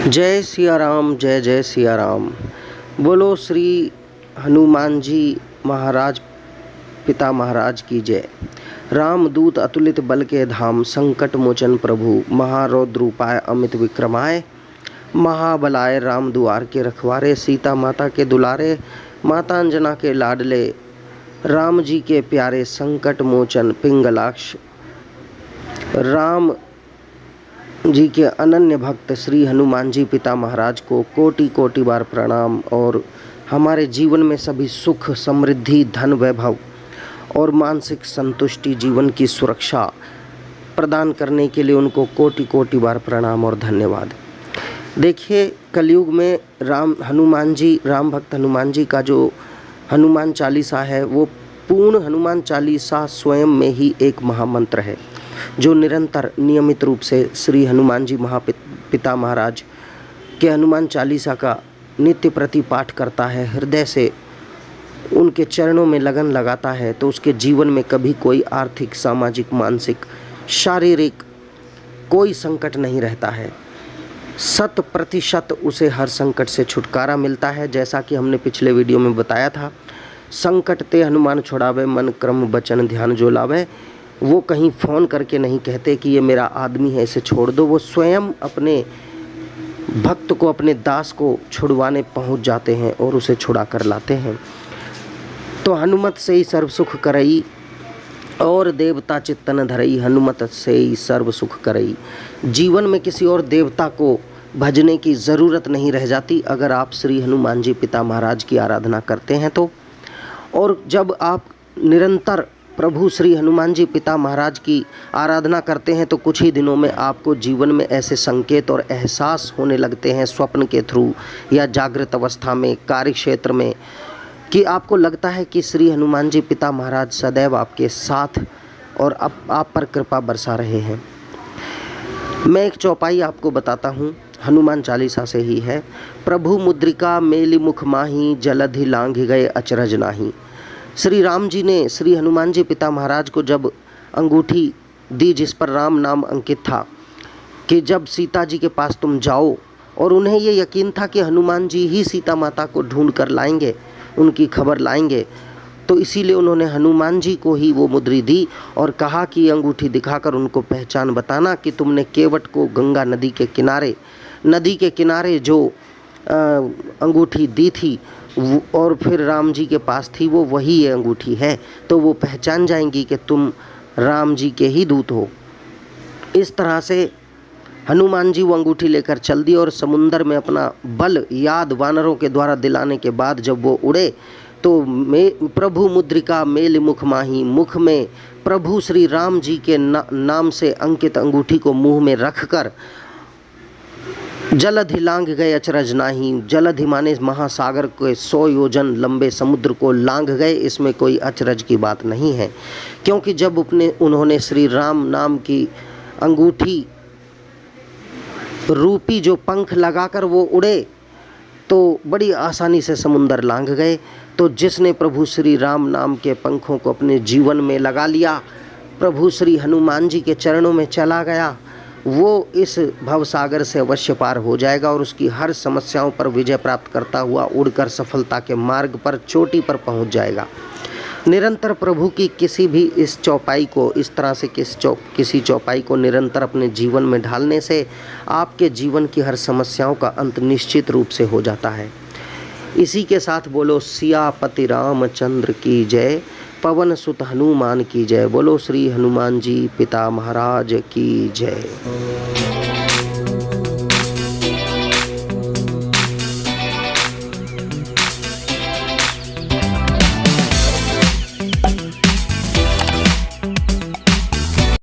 जय सिया राम, जय जय सिया राम। बोलो श्री हनुमान जी महाराज पिता महाराज की जय। रामदूत अतुलित बल के धाम, संकट मोचन प्रभु, महारौद्र उपाय अमित विक्रमाय। महाबलाय राम दुआर के रखवारे, सीता माता के दुलारे, माता अंजना के लाडले, राम जी के प्यारे, संकट मोचन पिंगलाक्ष। राम जी के अनन्य भक्त श्री हनुमान जी पिता महाराज को कोटि कोटि बार प्रणाम। और हमारे जीवन में सभी सुख, समृद्धि, धन, वैभव और मानसिक संतुष्टि, जीवन की सुरक्षा प्रदान करने के लिए उनको कोटि कोटि बार प्रणाम और धन्यवाद। देखिए, कलयुग में राम भक्त हनुमान जी का जो हनुमान चालीसा है, वो पूर्ण हनुमान चालीसा स्वयं में ही एक महामंत्र है, जो निरंतर नियमित रूप से श्री हनुमान जी पिता महाराज के हनुमान चालीसा का नित्य प्रति पाठ करता है, हृदय से उनके चरणों में लगन लगाता है, तो उसके जीवन में कभी कोई आर्थिक, सामाजिक, मानसिक, शारीरिक कोई संकट नहीं रहता है। 100% उसे हर संकट से छुटकारा मिलता है। जैसा कि हमने पिछले वीडियो में बताया था, संकट ते हनुमान छुड़ावे, मन क्रम वचन ध्यान जो लावे। वो कहीं फ़ोन करके नहीं कहते कि ये मेरा आदमी है, इसे छोड़ दो। वो स्वयं अपने भक्त को, अपने दास को छुड़वाने पहुंच जाते हैं और उसे छुड़ा कर लाते हैं। तो हनुमत से ही सर्व सुख करई, और देवता चित्तन धरई, हनुमत से ही सर्व सुख करई। जीवन में किसी और देवता को भजने की ज़रूरत नहीं रह जाती अगर आप श्री हनुमान जी पिता महाराज की आराधना करते हैं तो। और जब आप निरंतर प्रभु श्री हनुमान जी पिता महाराज की आराधना करते हैं तो कुछ ही दिनों में आपको जीवन में ऐसे संकेत और एहसास होने लगते हैं, स्वप्न के थ्रू या जागृत अवस्था में, कार्य क्षेत्र में, कि आपको लगता है कि श्री हनुमान जी पिता महाराज सदैव आपके साथ और आप पर कृपा बरसा रहे हैं। मैं एक चौपाई आपको बताता हूँ, हनुमान चालीसा से ही है। प्रभु मुद्रिका मेलि मुख माही, जलधि लांघ गए अचरज नाही। श्री राम जी ने श्री हनुमान जी पिता महाराज को जब अंगूठी दी जिस पर राम नाम अंकित था, कि जब सीता जी के पास तुम जाओ, और उन्हें ये यकीन था कि हनुमान जी ही सीता माता को ढूंढ कर लाएंगे, उनकी खबर लाएंगे, तो इसीलिए उन्होंने हनुमान जी को ही वो मुद्री दी और कहा कि अंगूठी दिखाकर उनको पहचान बताना कि तुमने केवट को गंगा नदी के किनारे जो अंगूठी दी थी और फिर राम जी के पास थी, वो वही ये अंगूठी है, तो वो पहचान जाएंगी कि तुम राम जी के ही दूत हो। इस तरह से हनुमान जी वो अंगूठी लेकर चल दी और समुंदर में अपना बल याद वानरों के द्वारा दिलाने के बाद जब वो उड़े तो प्रभु मुद्रिका मेल मुख माही, मुख में प्रभु श्री राम जी के नाम से अंकित अंगूठी को मुंह में रखकर जलधि लांघ गए अचरज नाही। जलधि माने महासागर के 100 योजन लंबे समुद्र को लांघ गए, इसमें कोई अचरज की बात नहीं है, क्योंकि जब उन्होंने श्री राम नाम की अंगूठी रूपी जो पंख लगाकर वो उड़े तो बड़ी आसानी से समुंदर लांघ गए। तो जिसने प्रभु श्री राम नाम के पंखों को अपने जीवन में लगा लिया, प्रभु श्री हनुमान जी के चरणों में चला गया, वो इस भवसागर से अवश्य पार हो जाएगा और उसकी हर समस्याओं पर विजय प्राप्त करता हुआ उड़कर सफलता के मार्ग पर, चोटी पर पहुंच जाएगा। निरंतर प्रभु की किसी भी इस चौपाई को, इस तरह से किसी चौपाई को निरंतर अपने जीवन में ढालने से आपके जीवन की हर समस्याओं का अंत निश्चित रूप से हो जाता है। इसी के साथ बोलो सियापति रामचंद्र की जय, पवन सुत हनुमान की जय। बोलो श्री हनुमान जी पिता महाराज की जय।